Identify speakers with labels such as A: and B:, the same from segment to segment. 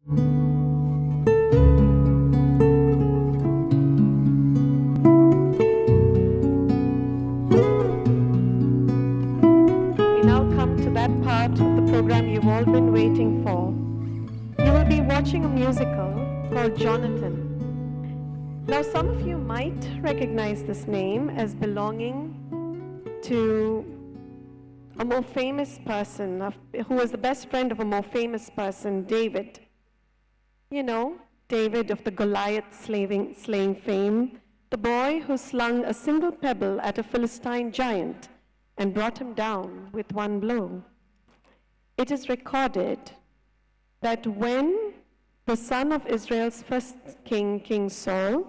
A: We now come to that part of the program you've all been waiting for. You will be watching a musical called Jonathan. Now, some of you might recognize this name as belonging to a more famous person, who was the best friend of a more famous person, David. You know, David of the Goliath slaying fame, the boy who slung a single pebble at a Philistine giant and brought him down with one blow. It is recorded that when the son of Israel's first king, King Saul,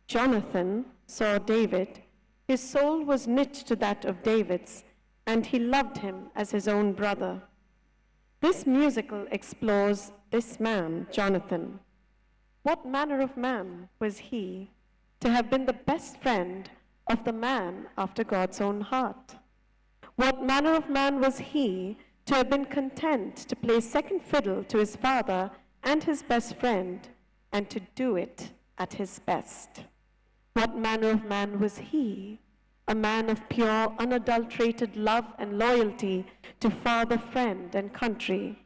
A: Jonathan, saw David, his soul was knit to that of David's, and he loved him as his own brother. This musical explores this man, Jonathan. What manner of man was he to have been the best friend of the man after God's own heart? What manner of man was he to have been content to play second fiddle to his father and his best friend, and to do it at his best? What manner of man was he, a man of pure, unadulterated love and loyalty to father, friend, and country?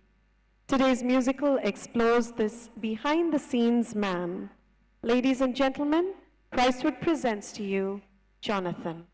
A: Today's musical explores this behind-the-scenes man. Ladies and gentlemen, Christwood presents to you Jonathan.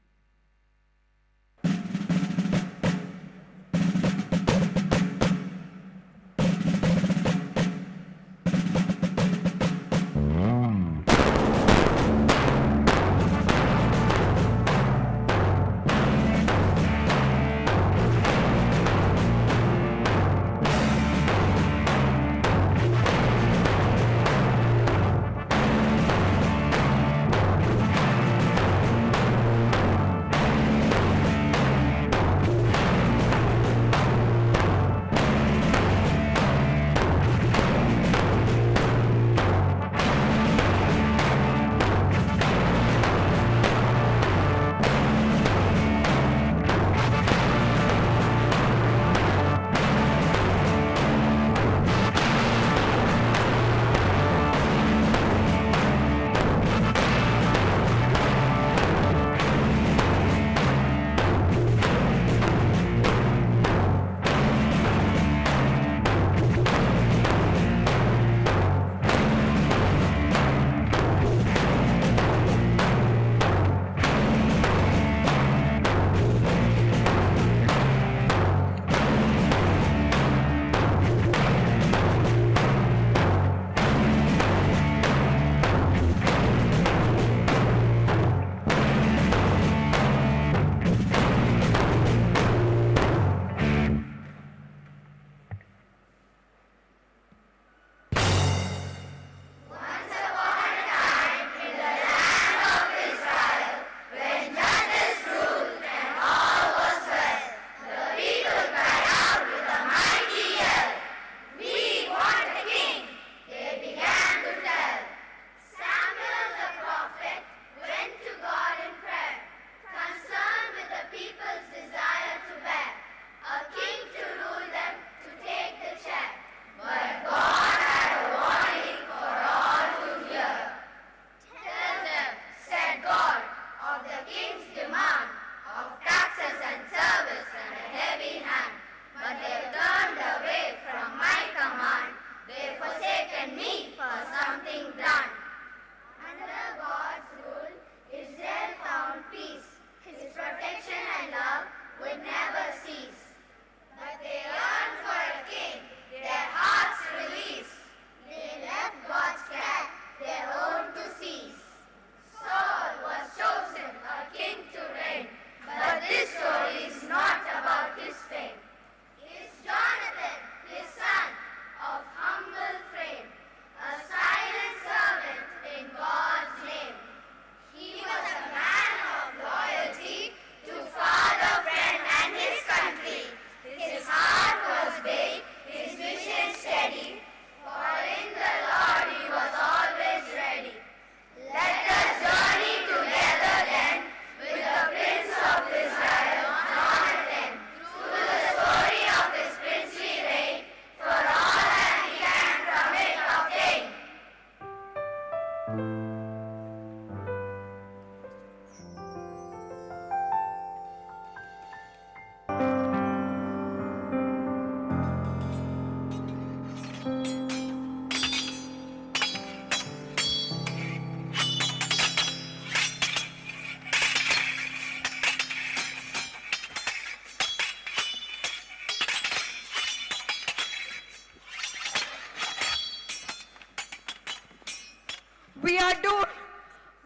B: We are doomed.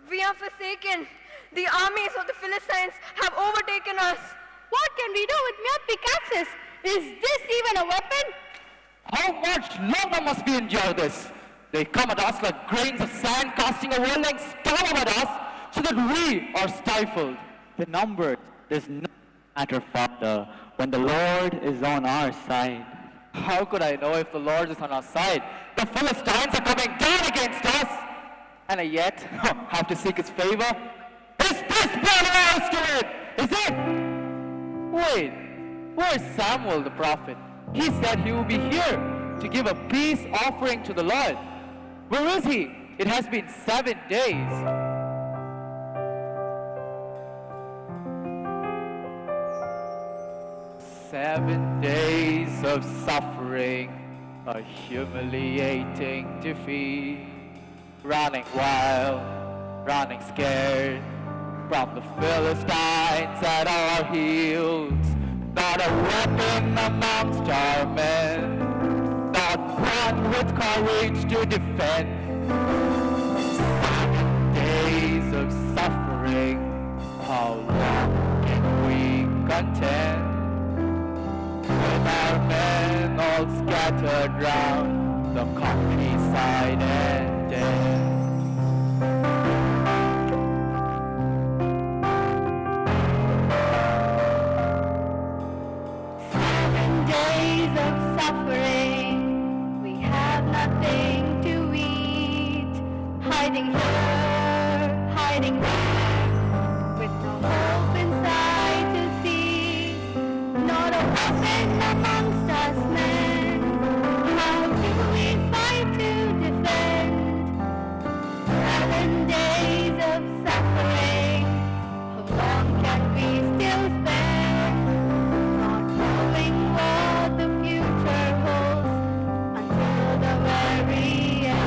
B: We are forsaken. The armies of the Philistines have overtaken us.
C: What can we do with mere pickaxes? Is this even a weapon?
D: How much longer must we endure this? They come at us like grains of sand, casting a whirling storm at us, so that we are stifled.
E: The number does not matter, Father, when the Lord is on our side.
D: How could I know if the Lord is on our side? The Philistines are coming down against us, and I yet have to seek his favor. Is this what to it? Is it? Wait, where's Samuel the prophet? He said he will be here to give a peace offering to the Lord. Where is he? It has been 7 days. "7 days of suffering, a humiliating defeat, running wild, running scared, from the Philistines at our heels, not a weapon amongst our men, not one with courage to defend. 7 days of suffering, how long can we contend? When our men all scattered round the countryside and dead.
C: Days of suffering, we have nothing to eat, hiding here, hiding there, with no hope inside to see, not a weapon amongst us men. How do we fight to defend? 7 days of suffering, how long can we still spend? Not knowing what the future holds until the very end.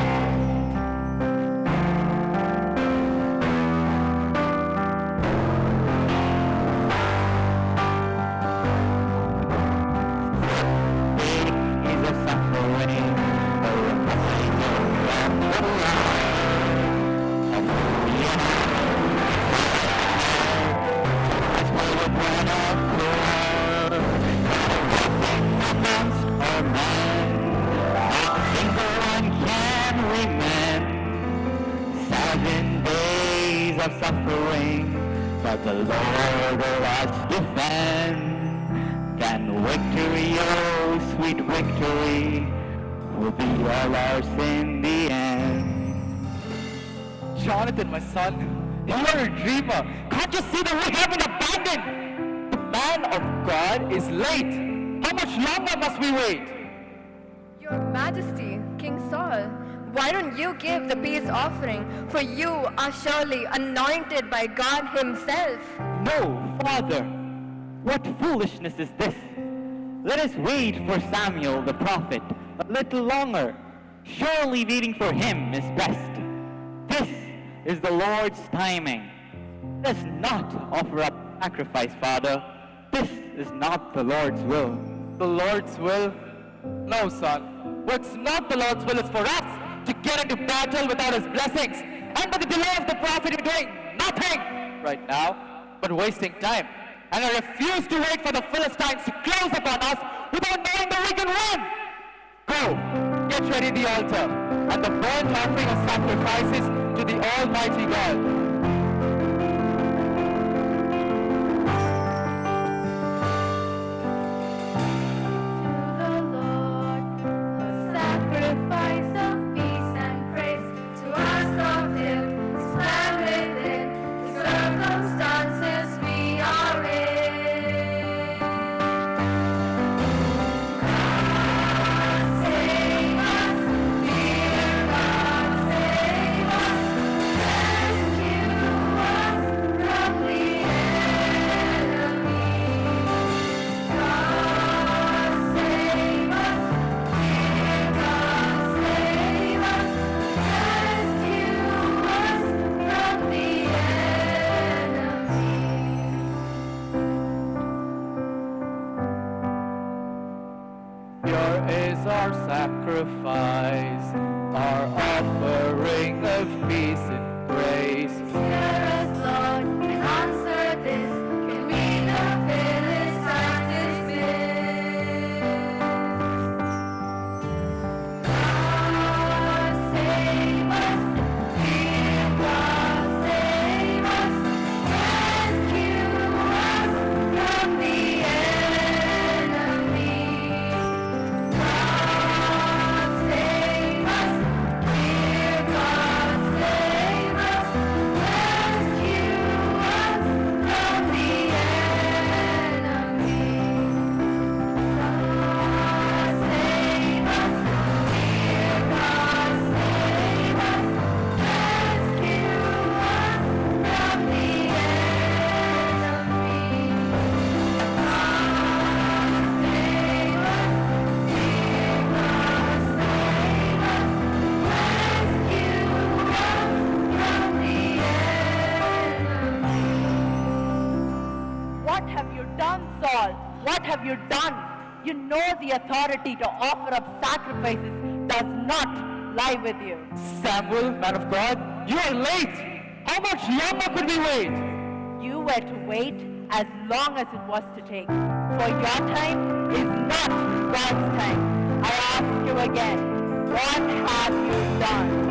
E: Days of suffering, a reminder from the Lord of who we are. As we would run up amongst our men, not a single one can we mend. 7 days of suffering, but the Lord will us defend. Then victory, oh sweet victory, will be all ours in the end.
D: Jonathan, my son, you are a dreamer. Can't you see that we have been abandoned? The man of God is late. How much longer must we wait?
B: Your Majesty, King Saul, why don't you give the peace offering? For you are surely anointed by God himself.
E: No, Father, what foolishness is this? Let us wait for Samuel the prophet a little longer. Surely waiting for him is best. This is the Lord's timing. Let us not offer up sacrifice, Father. This is not the Lord's will.
D: The Lord's will? No, son. What's not the Lord's will is for us to get into battle without his blessings. And by the delay of the prophet, you're doing nothing right now, but wasting time. And I refuse to wait for the Philistines to close upon us without knowing that we can win. Go, get ready the altar and the burnt offering of sacrifices to the Almighty God. Sacrifice, our offering of peace and praise.
B: Hear us, Lord, and answer this. Can we the Philistines dismiss? God save us, dear God save us, rescue us from the enemy. God save us, dear God save us, rescue us from the enemy. God save us, dear God save us, rescue us from the
F: What have you done, Saul? What have you done? You know the authority to offer up sacrifices does not lie with you.
D: Samuel, man of God, you are late. How much longer could we wait?
F: You were to wait as long as it was to take. For your time is not God's time. I ask you again, what have you done?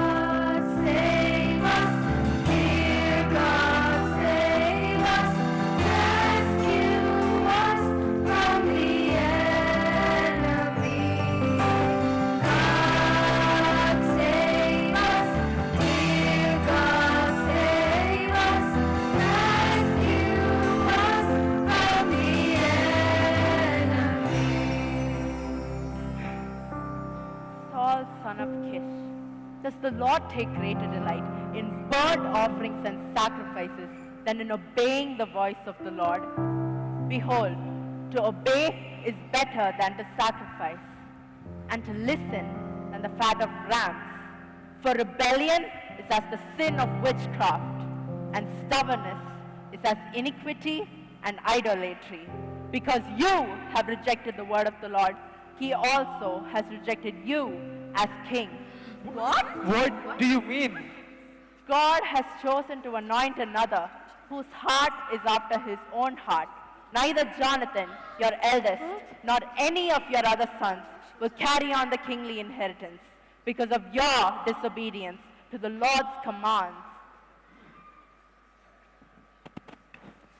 B: God save us, dear God save us, rescue us from the enemy. God save us, dear God save us, rescue us from the enemy.
F: Saul, son of Kish, does the Lord take greater delight in burnt offerings and sacrifices than in obeying the voice of the Lord? Behold, to obey is better than to sacrifice, and to listen than the fat of rams. For rebellion is as the sin of witchcraft, and stubbornness is as iniquity and idolatry. Because you have rejected the word of the Lord, he also has rejected you as king.
B: What?
D: What do you mean?
F: God has chosen to anoint another whose heart is after his own heart. Neither Jonathan, your eldest, nor any of your other sons will carry on the kingly inheritance because of your disobedience to the Lord's commands.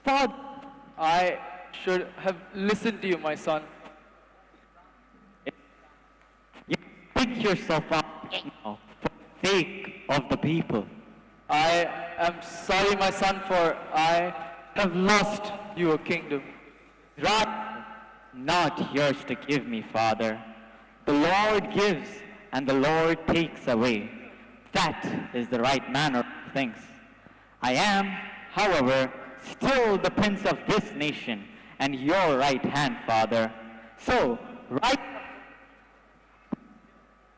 D: Father, I should have listened to you, my son.
E: You pick yourself up now for the sake of the people.
D: I am sorry, my son, for I have lost you a kingdom.
E: Right, not yours to give me, Father. The Lord gives and the Lord takes away. That is the right manner of things. I am, however, still the prince of this nation and your right hand, Father. So, right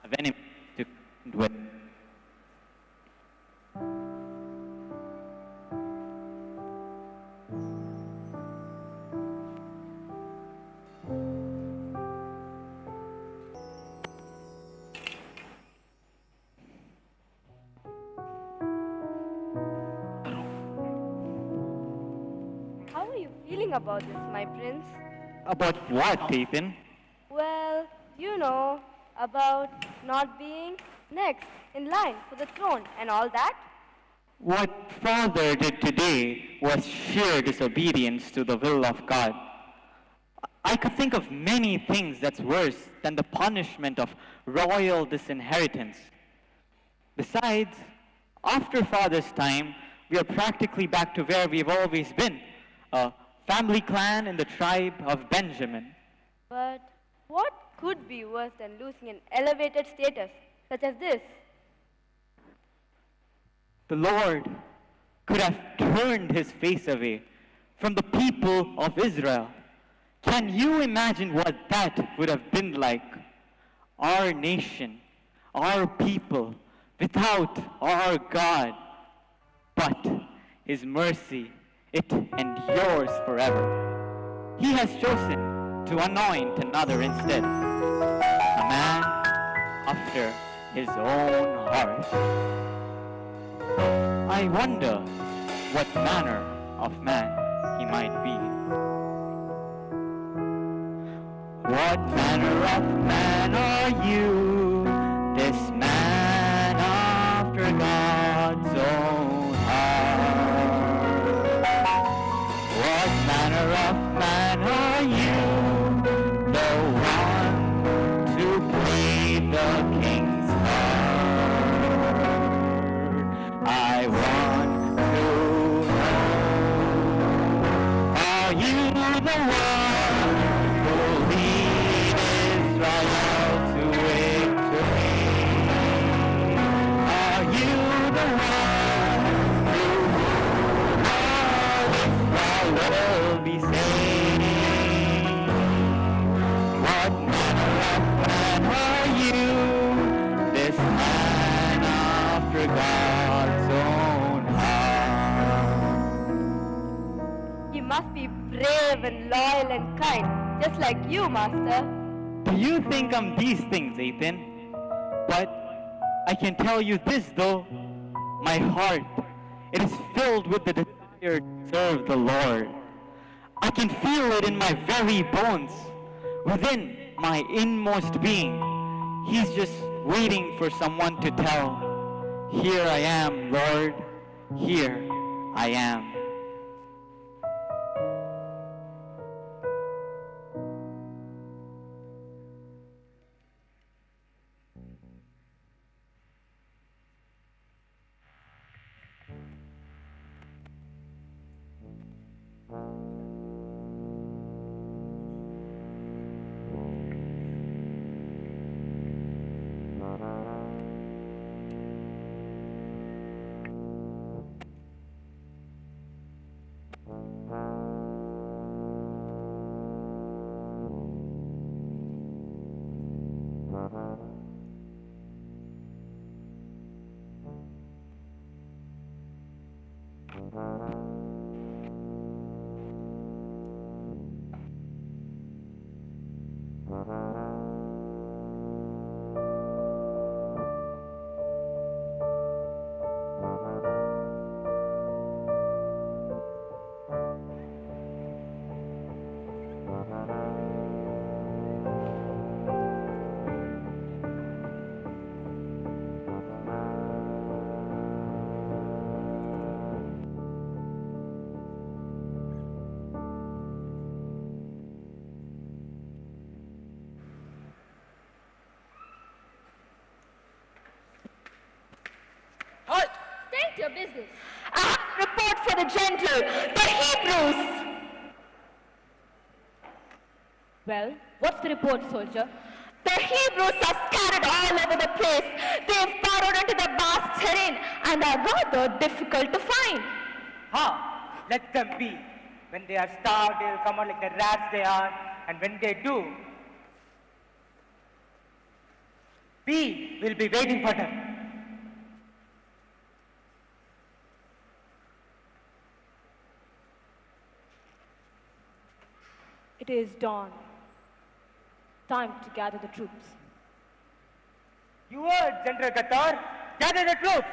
E: of enemies to contend with.
B: How are you feeling about this, my prince?
E: About what, Tathan?
B: Well, you know, about not being next in line for the throne and all that.
E: What Father did today was sheer disobedience to the will of God. I could think of many things that's worse than the punishment of royal disinheritance. Besides, after Father's time, we are practically back to where we've always been, a family clan in the tribe of Benjamin.
B: But what could be worse than losing an elevated status such as this?
E: The Lord could have turned his face away from the people of Israel. Can you imagine what that would have been like? Our nation, our people, without our God. But his mercy, it endures forever. He has chosen to anoint another instead, a man after his own heart. I wonder what manner of man he might be. What manner of man are you, this man after God's own heart? What manner of man are you, the one to play the King's part? I want to know, are you the one who lead Israel to victory? Are you the one through whom all Israel will be saved? What manner of man are you, this man after God's own heart?
C: You must be brave and loyal and kind, just like you, Master.
E: Do you think I'm these things, Ethan? But I can tell you this though, my heart, it is filled with the desire to serve the Lord. I can feel it in my very bones, within my inmost being. He's just waiting for someone to tell, here I am, Lord, here I am.
B: State your business.
C: I have a report for the general, the Hebrews.
F: Well, what's the report, soldier?
C: The Hebrews are scattered all over the place. They've burrowed into the vast terrain and are rather difficult to find.
G: Let them be. When they are starved, they will come out like the rats they are. And when they do, we will be waiting for them.
A: It is dawn. Time to gather the troops.
G: You heard, General Qatar. Gather the troops.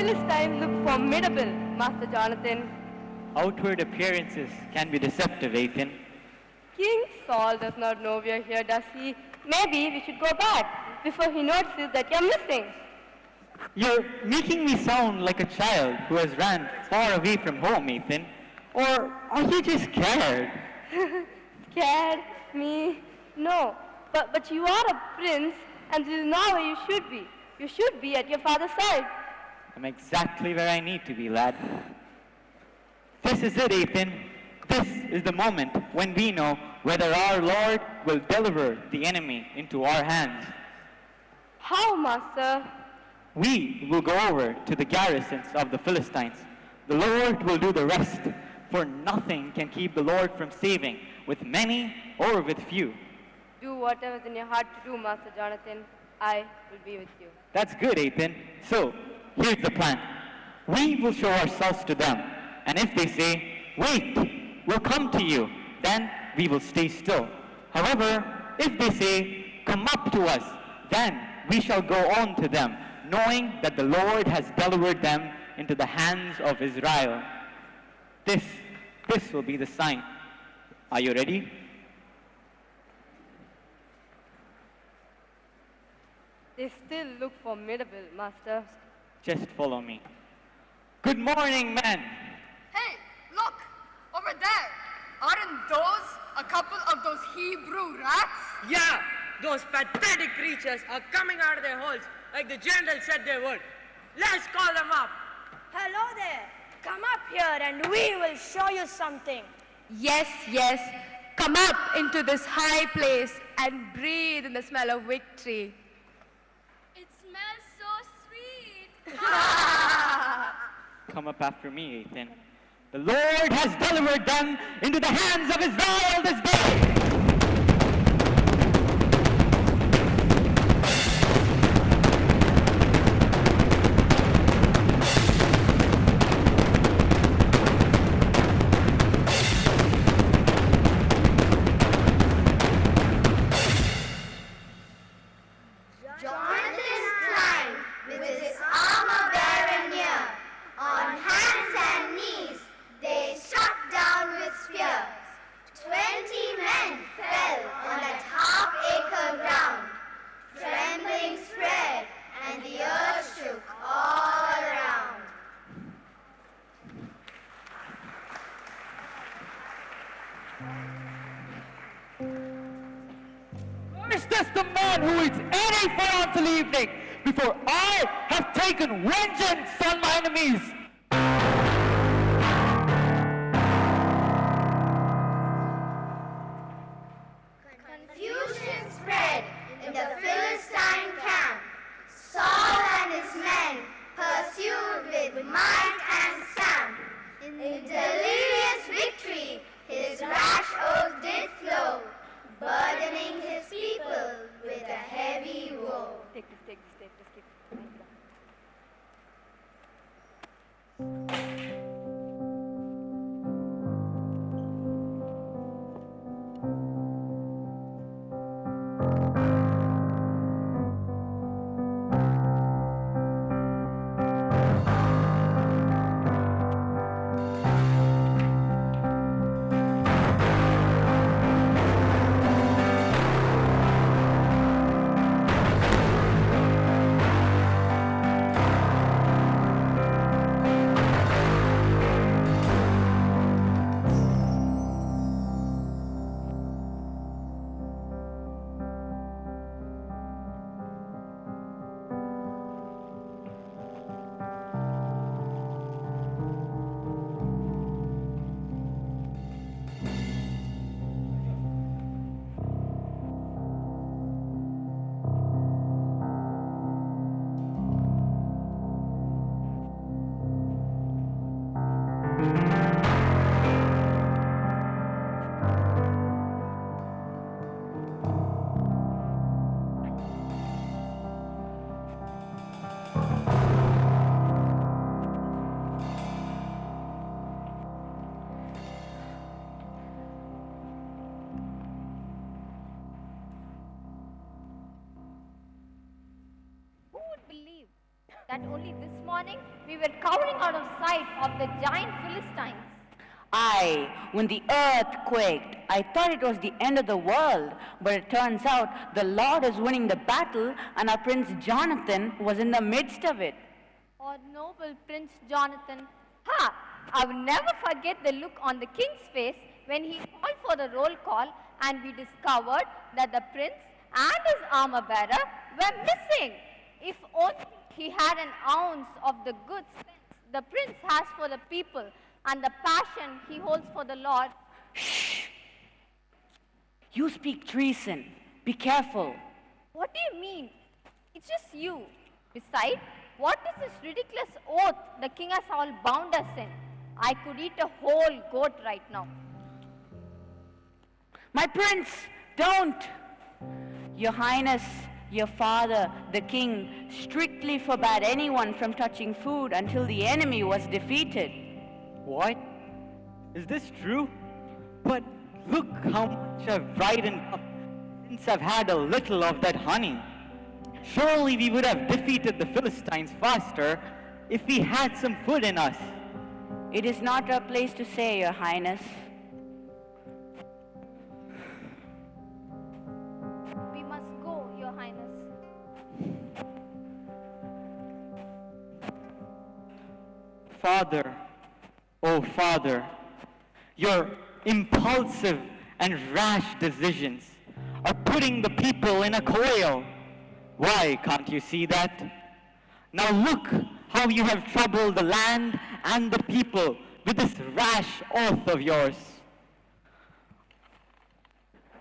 B: Philistines look formidable, Master Jonathan.
E: Outward appearances can be deceptive, Ethan.
B: King Saul does not know we are here, does he? Maybe we should go back before he notices that you're missing.
E: You're making me sound like a child who has ran far away from home, Ethan. Or are you just scared?
B: Scared? Me? No. But you are a prince, and this is not where you should be. You should be at your father's side.
E: I'm exactly where I need to be, lad. This is it, Ethan. This is the moment when we know whether our Lord will deliver the enemy into our hands.
B: How, Master?
E: We will go over to the garrisons of the Philistines. The Lord will do the rest, for nothing can keep the Lord from saving, with many or with few.
B: Do whatever is in your heart to do, Master Jonathan. I will be with you.
E: That's good, Ethan. So, here's the plan. We will show ourselves to them, and if they say, "Wait, we'll come to you," then we will stay still. However, if they say, "Come up to us," then we shall go on to them, knowing that the Lord has delivered them into the hands of Israel. This will be the sign. Are you ready?
B: They still look formidable, Master.
E: Just follow me. Good morning, men.
H: Hey, look! Over there! Aren't those a couple of those Hebrew rats?
I: Yeah, those pathetic creatures are coming out of their holes like the general said they would. Let's call them up.
C: Hello there. Come up here and we will show you something.
B: Yes, yes. Come up into this high place and breathe in the smell of victory.
C: It smells so sweet.
E: Come up after me, Ethan. The Lord has delivered them into the hands of Israel this day.
J: Jonathan climbed with his armor bearer near. On hands and knees they struck down with spears. 20 men fell on that half-acre ground. Trembling spread and the earth shook all around.
D: Is this the man who eats any food until evening before I have taken vengeance on my enemies?
J: Confusion spread in the Philistine camp. Saul and his men pursued with might and stamp. In delirious victory, his rash oath did flow, burdening his people with a heavy woe.
B: Take this, keep it.
C: That only this morning morning, we were cowering out of sight of the giant Philistines.
K: Aye, when the earth quaked, I thought it was the end of the world, but it turns out the Lord is winning the battle and our Prince Jonathan was in the midst of it.
C: Oh, noble Prince Jonathan. Ha! I will never forget the look on the king's face when he called for the roll call and we discovered that the prince and his armor bearer were missing. If only he had an ounce of the good sense the prince has for the people and the passion he holds for the Lord.
K: Shh! You speak treason. Be careful.
C: What do you mean? It's just you. Besides, what is this ridiculous oath the king has all bound us in? I could eat a whole goat right now.
K: My prince, don't! Your Highness, your father, the king, strictly forbade anyone from touching food until the enemy was defeated.
E: What? Is this true? But look how much I've brightened up since I've had a little of that honey. Surely we would have defeated the Philistines faster if we had some food in us.
K: It is not our place to say, your Highness.
C: We must go, your Highness.
E: Father, oh Father, your impulsive and rash decisions are putting the people in a coil. Why can't you see that? Now look how you have troubled the land and the people with this rash oath of yours.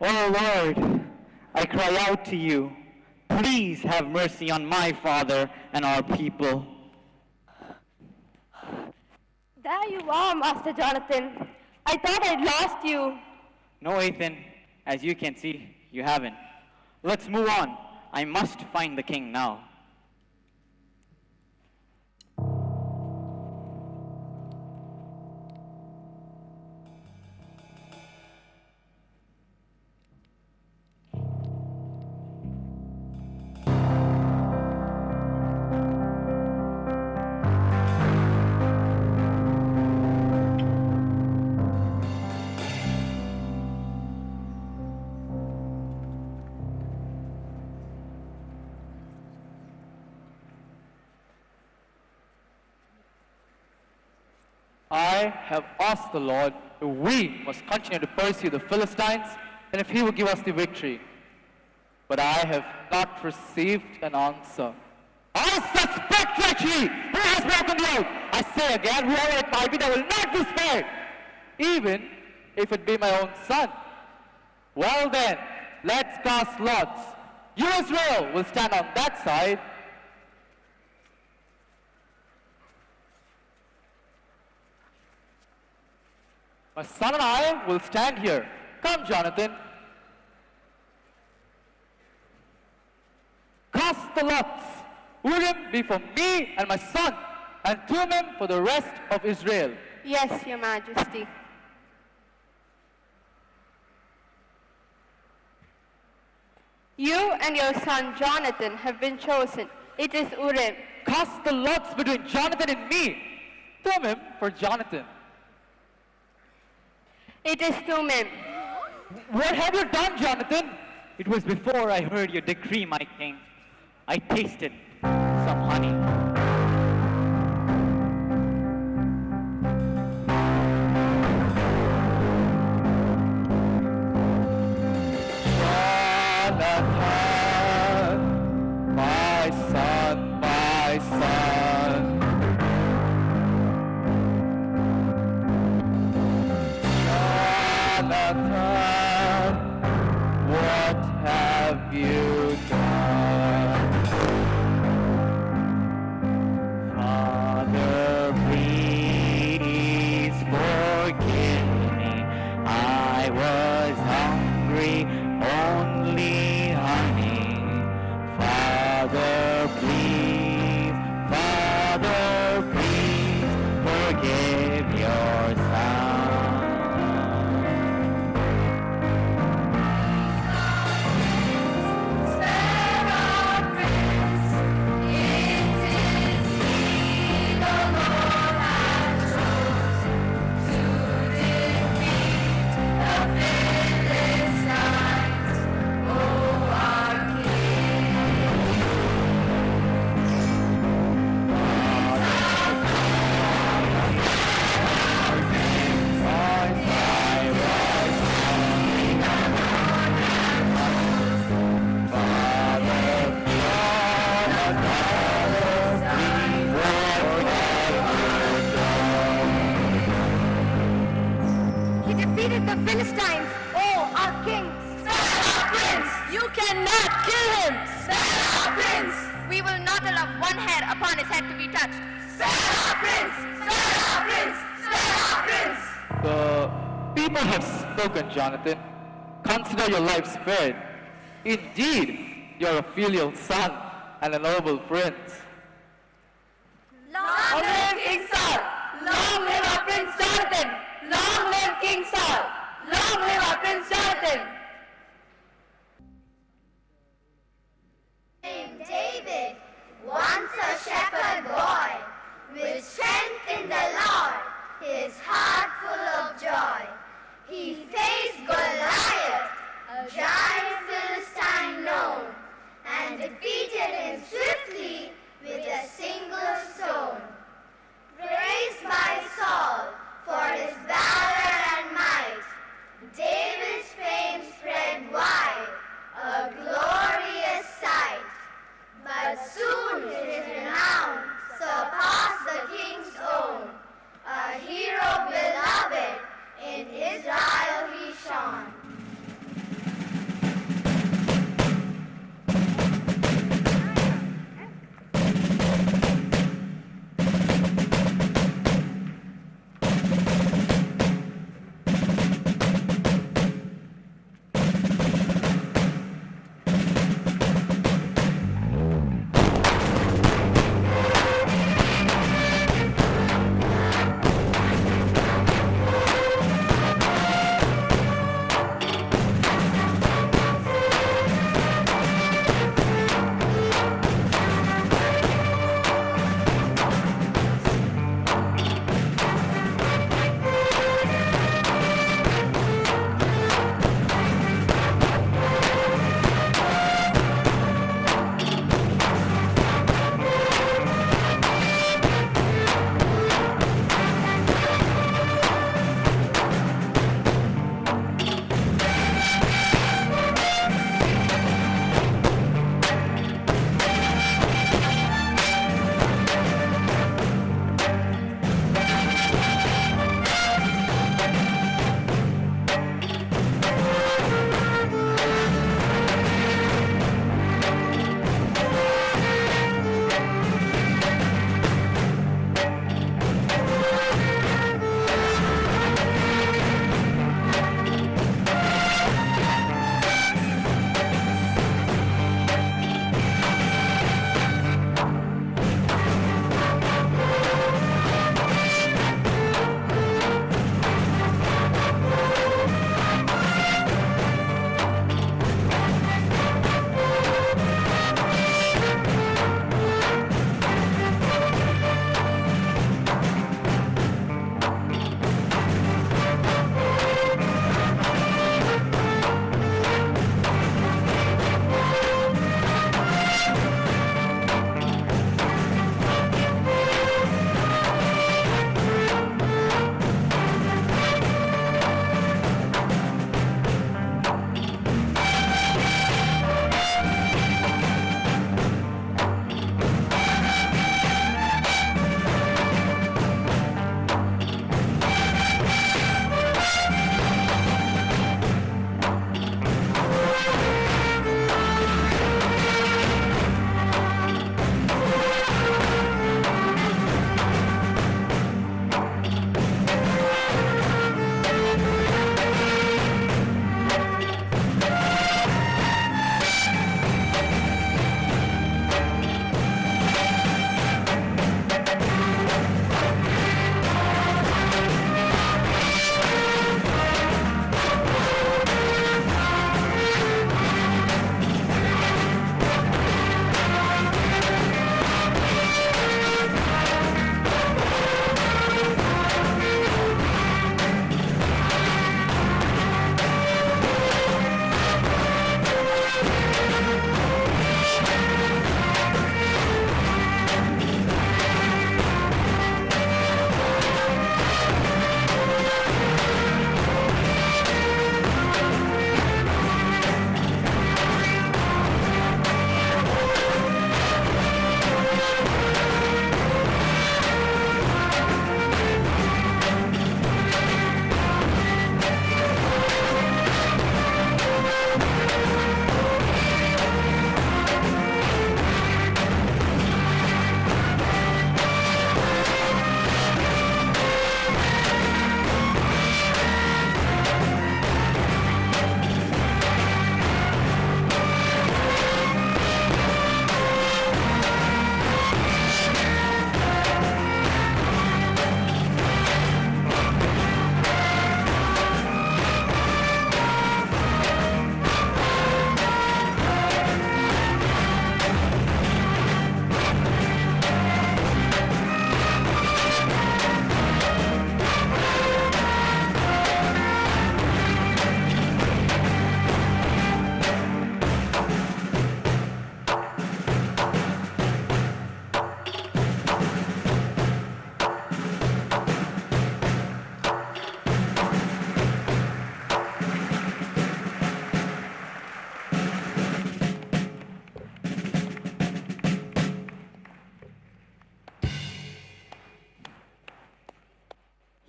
E: Oh Lord, I cry out to you, please have mercy on my father and our people.
B: There you are, Master Jonathan. I thought I'd lost you.
E: No, Ethan, as you can see, you haven't. Let's move on. I must find the king now.
D: I have asked the Lord if we must continue to pursue the Philistines and if he will give us the victory. But I have not received an answer. I suspect treachery! Who has broken the oath? I say again, whoever it might be, they will not be spared, even if it be my own son. Well then, let's cast lots. You, Israel, will stand on that side. My son and I will stand here. Come, Jonathan. Cast the lots. Urim be for me and my son, and Thummim for the rest of Israel.
B: Yes, Your Majesty. You and your son Jonathan have been chosen. It is Urim.
D: Cast the lots between Jonathan and me. Thummim for Jonathan.
B: It is Thummim.
D: What have you done, Jonathan?
E: It was before I heard your decree, my king. I tasted some honey.
D: Jonathan, my son, my son. Jonathan, what have you done?
B: defeated the Philistines. Oh, our king, spare our prince. You cannot kill him. Spare our prince. We will not allow one hair upon his head to be touched. Spare our prince. Spare our prince. Spare our prince.
D: The people have spoken, Jonathan. Consider your life spared. Indeed, you are a filial son and a noble prince.
B: Long live King Saul! Long live our Prince Jonathan! Long live King Saul! Long live our Prince Jonathan!
J: Named David, once a shepherd boy, with strength in the Lord, his heart full of joy. He faced Goliath, a giant Philistine known, and defeated him swiftly with a single stone. Praised by Saul for his valor and might, David's fame spread wide, a glorious sight. But soon his renown surpassed the king's own. A hero beloved, in Israel he shone.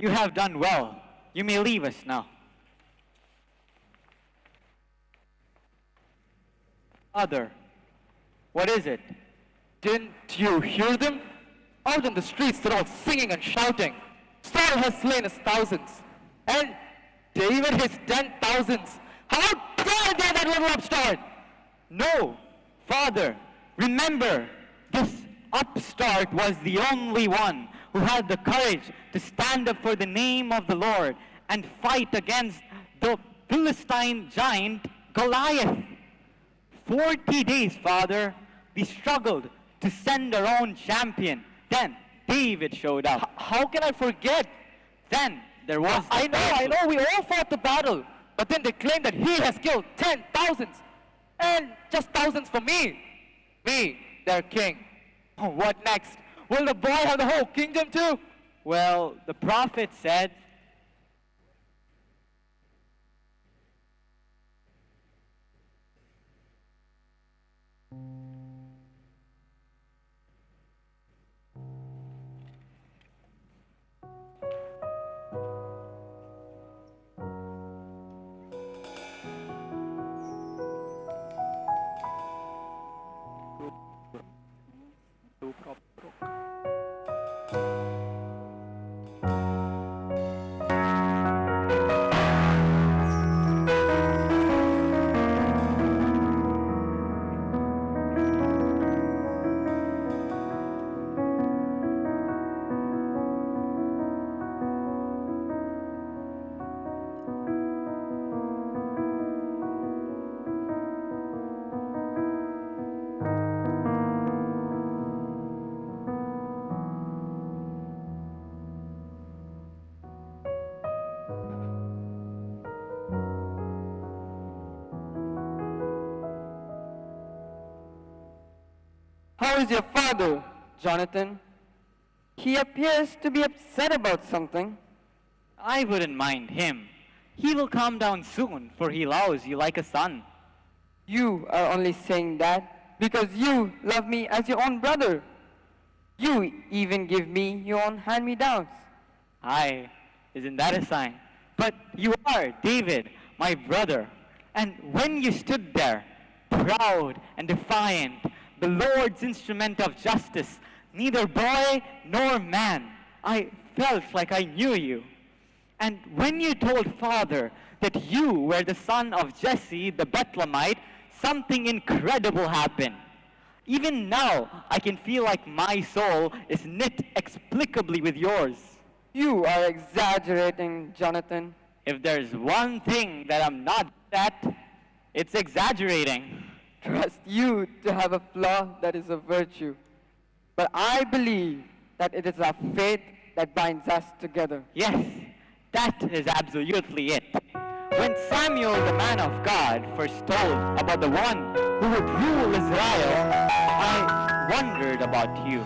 E: You have done well. You may leave us now. Father, what is it?
D: Didn't you hear them? Out in the streets, they're all singing and shouting. Saul has slain his thousands, and David his 10,000s. How dare they, that little upstart?
E: No, Father, remember, this upstart was the only one who had the courage to stand up for the name of the Lord and fight against the Philistine giant Goliath. 40 days, Father, we struggled to send our own champion. Then David showed up.
D: How can I forget?
E: Then there was
D: I know, we all fought the battle. But then they claim that he has killed 10,000s. And just thousands for me. Me, their king. Oh, what next? Will the boy have the whole kingdom too?
E: Well, the prophet said,
L: How is your father, Jonathan? He appears to be upset about something.
E: I wouldn't mind him. He will calm down soon, for he loves you like a son.
L: You are only saying that because you love me as your own brother. You even give me your own hand-me-downs.
E: Aye, isn't that a sign? But you are, David, my brother. And when you stood there, proud and defiant, the Lord's instrument of justice, neither boy nor man, I felt like I knew you. And when you told Father that you were the son of Jesse the Bethlehemite, something incredible happened. Even now, I can feel like my soul is knit explicably with yours.
L: You are exaggerating, Jonathan.
E: If there's one thing that I'm not good at, it's exaggerating.
L: Trust you to have a flaw that is a virtue. But I believe that it is our faith that binds us together.
E: Yes, that is absolutely it. When Samuel, the man of God, first told about the one who would rule Israel, I wondered about you.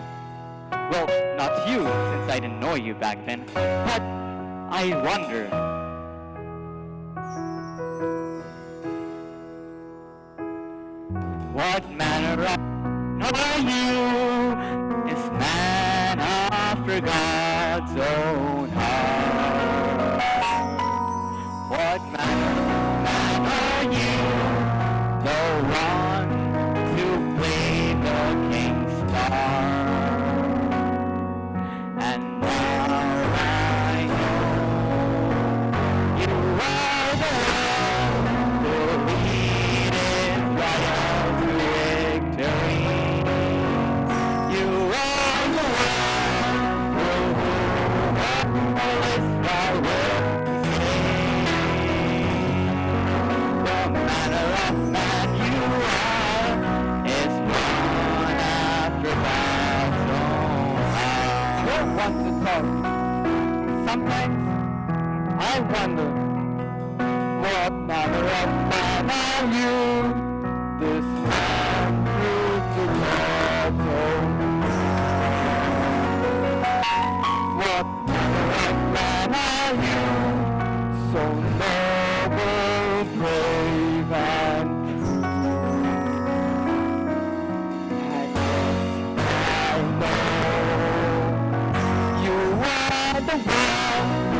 E: Well, not you, since I didn't know you back then, but I wondered. What manner of man are you? Is man after God's own heart? What manner of man are you? The one to play the king's part. And now I know you are the one who lead Israel to victory. You are the one who all Israel will the manner of man you are is one after God's own heart.
L: I don't want to talk. Sometimes I wonder, what manner of man are you? This man true to God's own heart. What manner of man are you? So noble, brave, and true. And yes, I know you are the one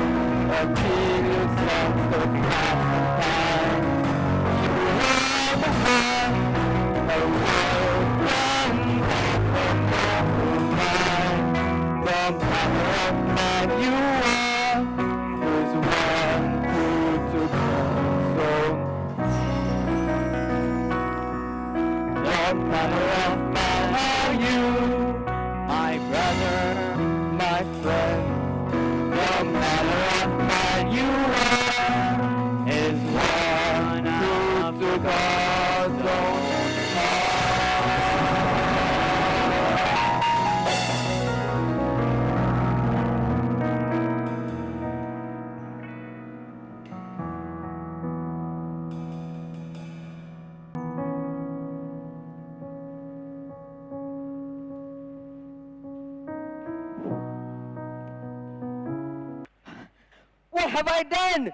L: What have I done?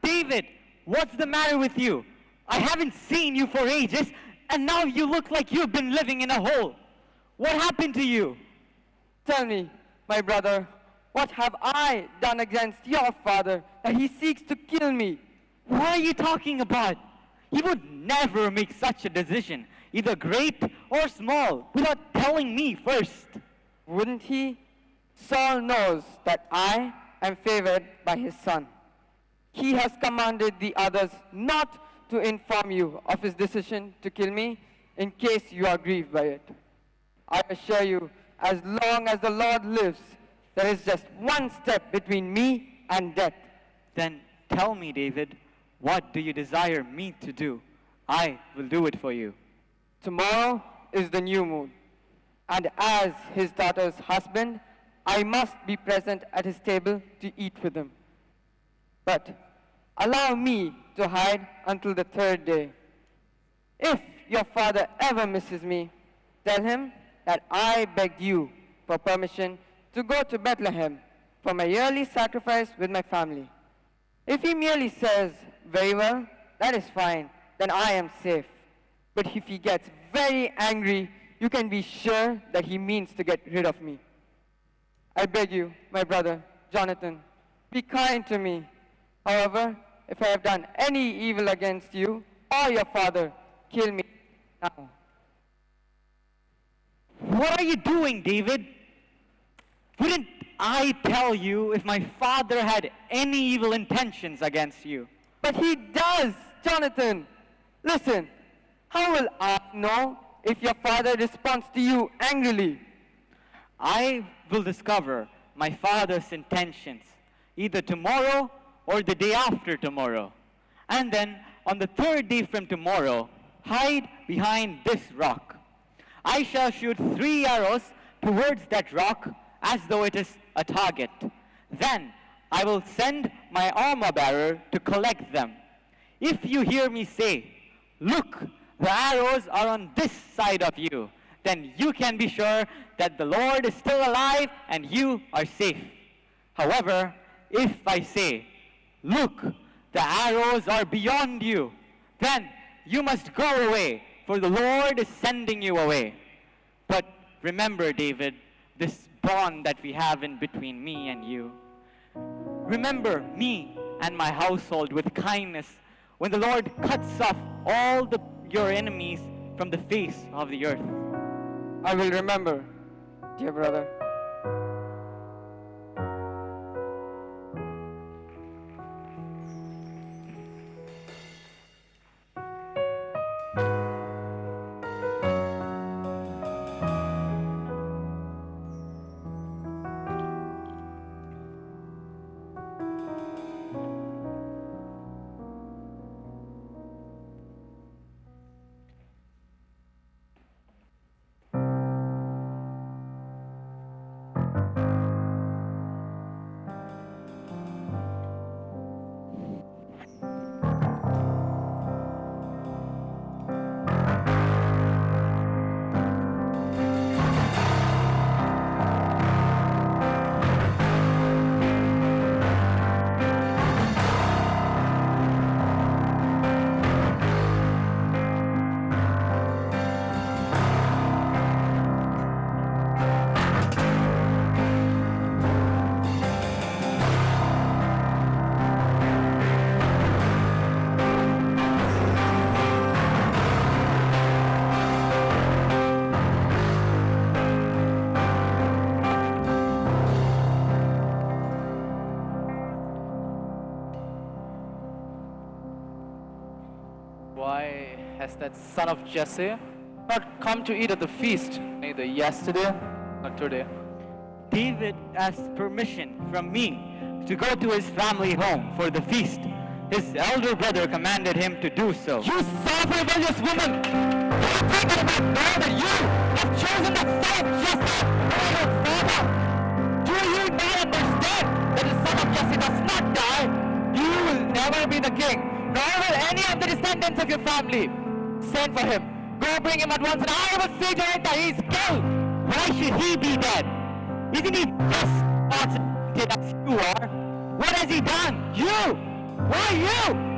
E: David, what's the matter with you? I haven't seen you for ages, and now you look like you've been living in a hole. What happened to you?
L: Tell me, my brother, what have I done against your father that he seeks to kill me?
E: What are you talking about? He would never make such a decision, either great or small, without telling me first.
L: Wouldn't he? Saul knows that I am favored by his son. He has commanded the others not to inform you of his decision to kill me in case you are grieved by it. I assure you, as long as the Lord lives, there is just one step between me and death.
E: Then tell me, David, what do you desire me to do? I will do it for you.
L: Tomorrow is the new moon, and as his daughter's husband, I must be present at his table to eat with him. But allow me to hide until the third day. If your father ever misses me, tell him that I begged you for permission to go to Bethlehem for my yearly sacrifice with my family. If he merely says, very well, that is fine, then I am safe. But if he gets very angry, you can be sure that he means to get rid of me. I beg you, my brother, Jonathan, be kind to me. However, if I have done any evil against you or your father, kill me now.
E: What are you doing, David? Wouldn't I tell you if my father had any evil intentions against you?
L: But he does, Jonathan. Listen, how will I know if your father responds to you angrily?
E: I will discover my father's intentions either tomorrow or the day after tomorrow. And then on the third day from tomorrow, hide behind this rock. I shall shoot 3 arrows towards that rock as though it is a target. Then I will send my armor bearer to collect them. If you hear me say, look, the arrows are on this side of you, then you can be sure that the Lord is still alive and you are safe. However, if I say, look, the arrows are beyond you, then you must go away, for the Lord is sending you away. But remember, David, this bond that we have in between me and you. Remember me and my household with kindness when the Lord cuts off all your enemies from the face of the earth.
L: I will remember, dear brother.
D: Why has that son of Jesse not come to eat at the feast, neither yesterday nor today?
E: David asked permission from me to go to his family home for the feast. His elder brother commanded him to do so.
D: You son of a rebellious woman! You think I not know that you have chosen the son of Jesse over your father? Do you not understand that the son of Jesse does not die? You will never be the king, nor will any of the descendants of your family. Send for him. Go bring him at once, and I will see to it that he is killed.
E: Why should he be dead? Isn't he just as you are? What has has he done? You! Why you?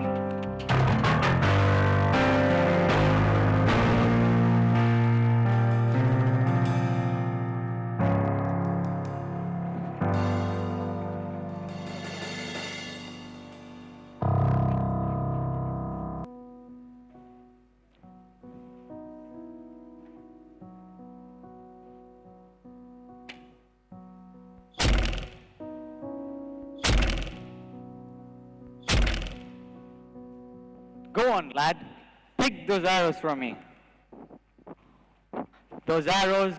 E: Go on, lad. Pick those arrows from me. Those arrows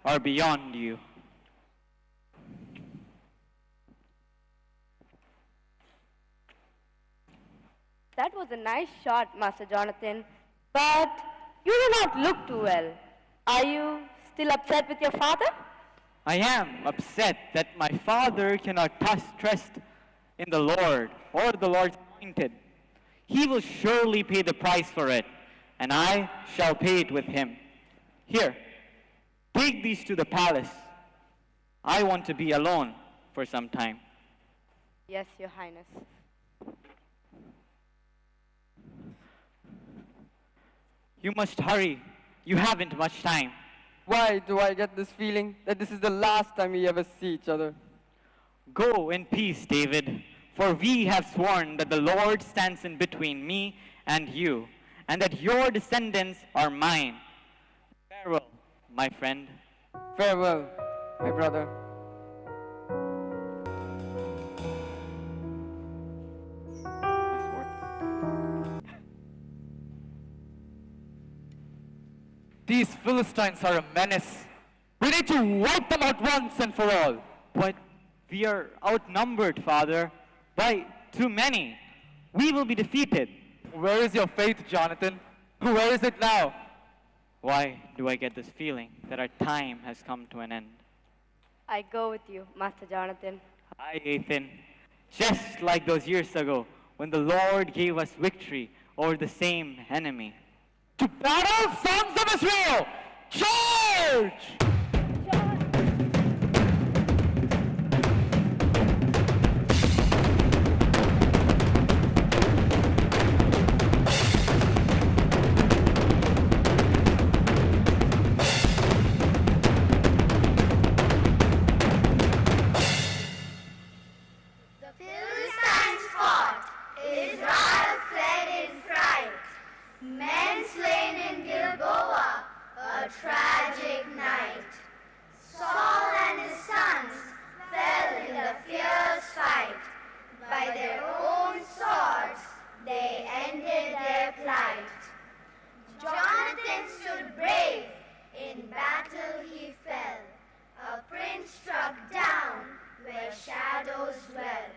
E: are beyond you.
F: That was a nice shot, Master Jonathan, but you do not look too well. Are you still upset with your father?
E: I am upset that my father cannot trust in the Lord or the Lord's anointed. He will surely pay the price for it, and I shall pay it with him. Here, take these to the palace. I want to be alone for some time.
F: Yes, Your Highness.
E: You must hurry. You haven't much time.
L: Why do I get this feeling that this is the last time we ever see each other?
E: Go in peace, David, for we have sworn that the Lord stands in between me and you, and that your descendants are mine. Farewell, my friend.
L: Farewell, my brother.
D: These Philistines are a menace. We need to wipe them out once and for all.
E: But we are outnumbered, Father, by too many. We will be defeated.
D: Where is your faith, Jonathan? Where is it now?
E: Why do I get this feeling that our time has come to an end?
F: I go with you, Master Jonathan.
E: Aye, Ethan. Just like those years ago when the Lord gave us victory over the same enemy.
D: To battle, sons of Israel! Charge!
J: The Philistines fought. Israel fled in fright. Men slain in Gilboa, a tragic night. Saul and his sons fell in the fierce fight. By their own swords, they ended their plight. Jonathan stood brave. In battle he fell. A prince struck down where shadows dwell.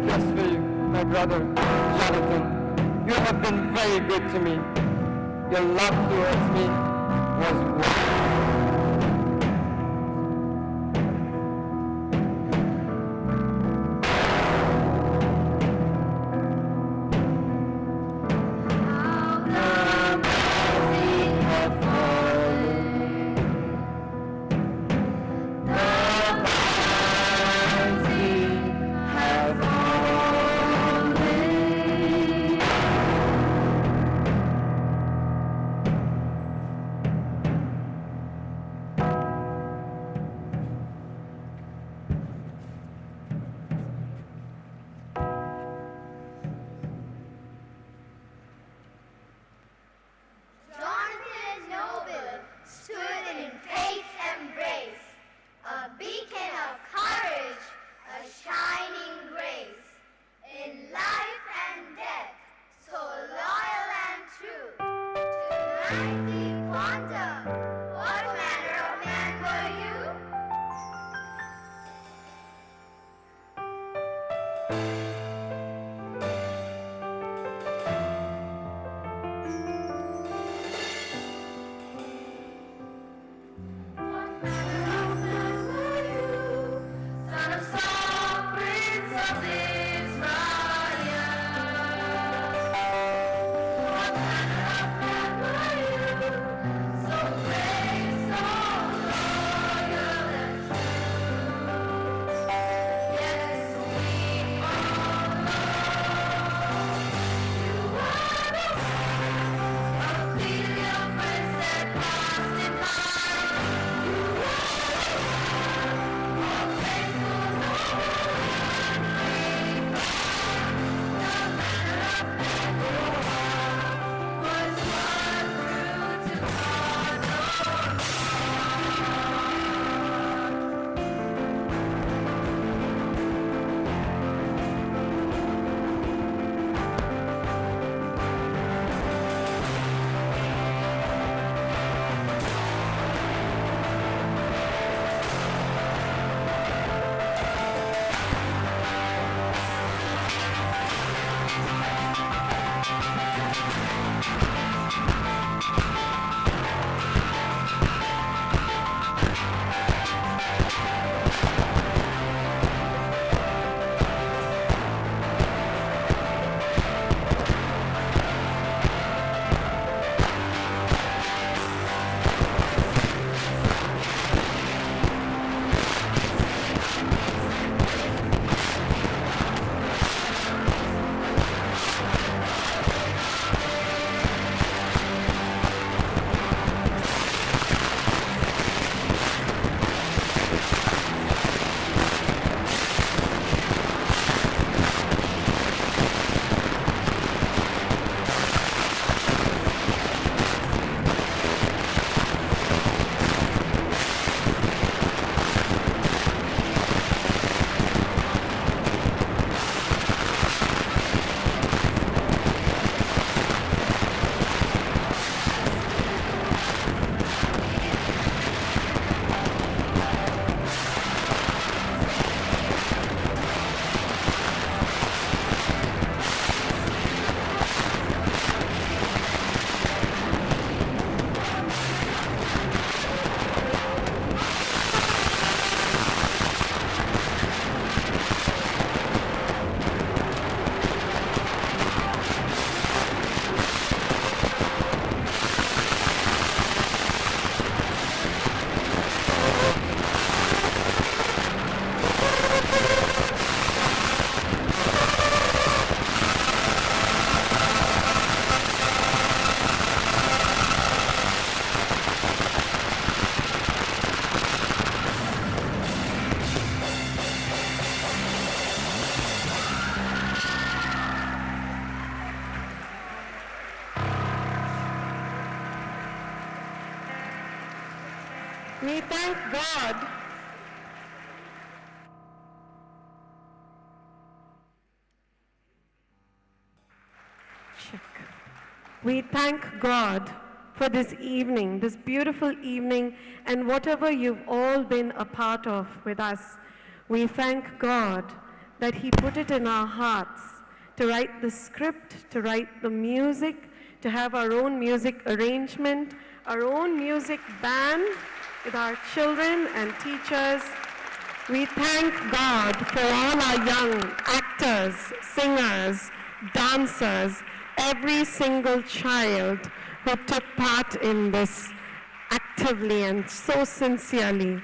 L: Just for you, my brother, Jonathan. You have been very good to me. Your love towards me was wonderful.
A: We thank God. We thank God for this evening, this beautiful evening, and whatever you've all been a part of with us. We thank God that He put it in our hearts to write the script, to write the music, to have our own music arrangement, our own music band with our children and teachers. We thank God for all our young actors, singers, dancers, every single child who took part in this actively and so sincerely.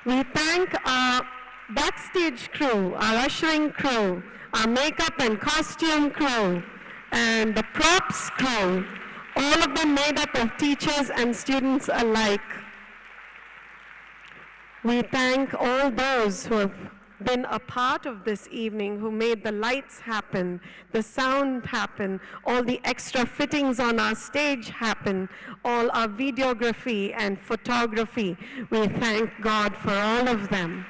A: We thank our backstage crew, our ushering crew, our makeup and costume crew, and the props crew, all of them made up of teachers and students alike. We thank all those who have been a part of this evening, who made the lights happen, the sound happen, all the extra fittings on our stage happen, all our videography and photography. We thank God for all of them.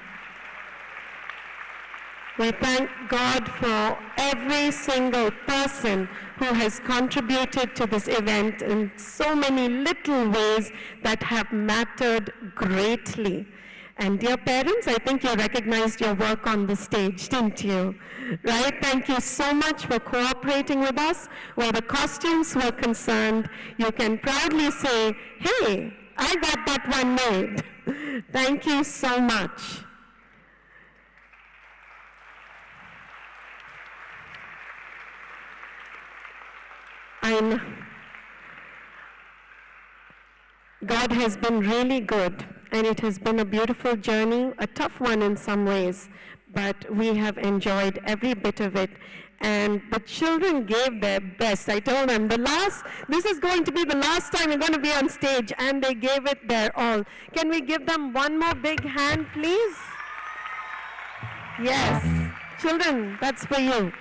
A: We thank God for every single person who has contributed to this event in so many little ways that have mattered greatly. And dear parents, I think you recognized your work on the stage, didn't you? Right? Thank you so much for cooperating with us. Where the costumes were concerned, you can proudly say, hey, I got that one made. Thank you so much. God has been really good, and it has been a beautiful journey, a tough one in some ways, but we have enjoyed every bit of it. And the children gave their best. I told them, this is going to be the last time you're going to be on stage, and they gave it their all. Can we give them one more big hand, please? Yes. Children, that's for you.